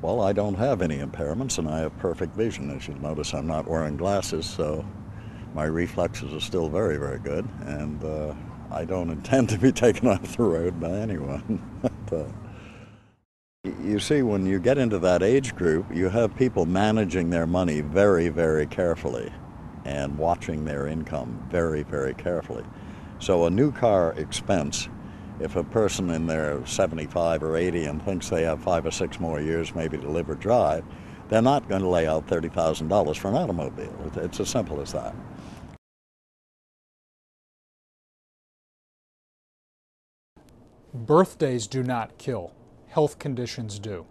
Well, I don't have any impairments and I have perfect vision. As you'll notice, I'm not wearing glasses, so my reflexes are still very, very good, and I don't intend to be taken off the road by anyone. But, you see, when you get into that age group, you have people managing their money very, very carefully and watching their income very, very carefully. So a new car expense, if a person in their 75 or 80 and thinks they have 5 or 6 more years maybe to live or drive, they're not going to lay out $30,000 for an automobile. It's as simple as that. Birthdays do not kill. Health conditions do.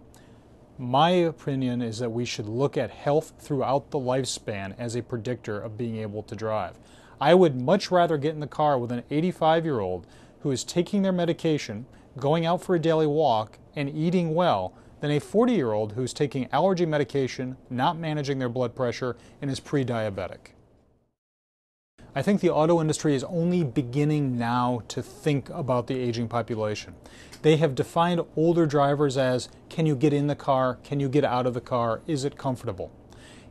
My opinion is that we should look at health throughout the lifespan as a predictor of being able to drive. I would much rather get in the car with an 85-year-old who is taking their medication, going out for a daily walk, and eating well than a 40-year-old who's taking allergy medication, not managing their blood pressure, and is pre-diabetic. I think the auto industry is only beginning now to think about the aging population. They have defined older drivers as, can you get in the car, can you get out of the car, is it comfortable?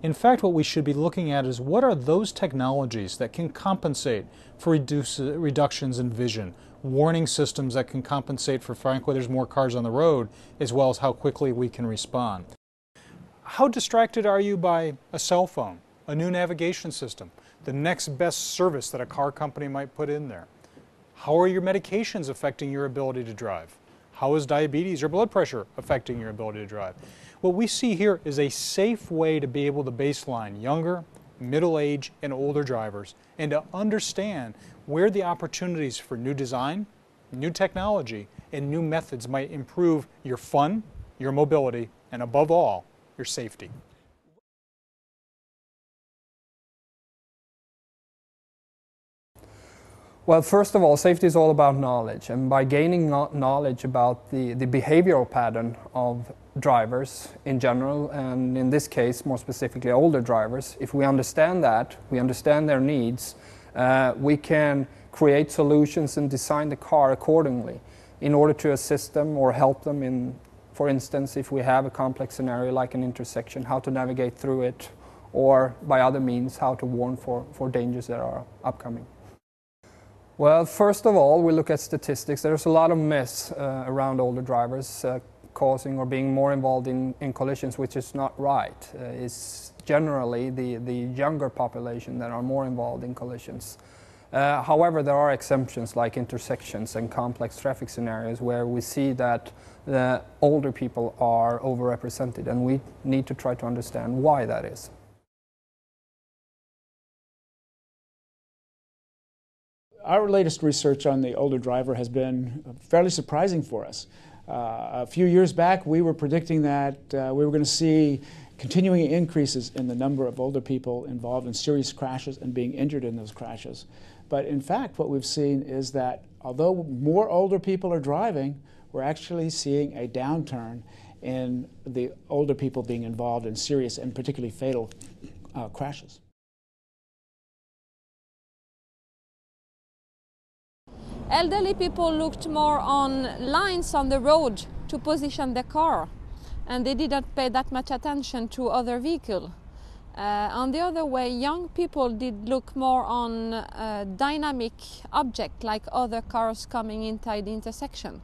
In fact, what we should be looking at is what are those technologies that can compensate for reductions in vision, warning systems that can compensate for, frankly, there's more cars on the road, as well as how quickly we can respond. How distracted are you by a cell phone, a new navigation system, the next best service that a car company might put in there? How are your medications affecting your ability to drive? How is diabetes or blood pressure affecting your ability to drive? What we see here is a safe way to be able to baseline younger, middle-aged, and older drivers and to understand where the opportunities for new design, new technology, and new methods might improve your fun, your mobility, and above all, your safety. Well, first of all, safety is all about knowledge, and by gaining knowledge about the behavioral pattern of drivers in general, and in this case, more specifically, older drivers, if we understand that, we understand their needs, we can create solutions and design the car accordingly in order to assist them or help them in, for instance, if we have a complex scenario like an intersection, how to navigate through it, or by other means, how to warn for dangers that are upcoming. Well, first of all, we look at statistics. There's a lot of myths around older drivers causing or being more involved in collisions, which is not right. It's generally the younger population that are more involved in collisions. However, there are exemptions like intersections and complex traffic scenarios where we see that the older people are overrepresented, and we need to try to understand why that is. Our latest research on the older driver has been fairly surprising for us. A few years back, we were predicting that we were going to see continuing increases in the number of older people involved in serious crashes and being injured in those crashes. But in fact, what we've seen is that although more older people are driving, we're actually seeing a downturn in the older people being involved in serious and particularly fatal crashes. Elderly people looked more on lines on the road to position the car, and they didn't pay that much attention to other vehicles. On the other way, young people did look more on dynamic object like other cars coming inside the intersection.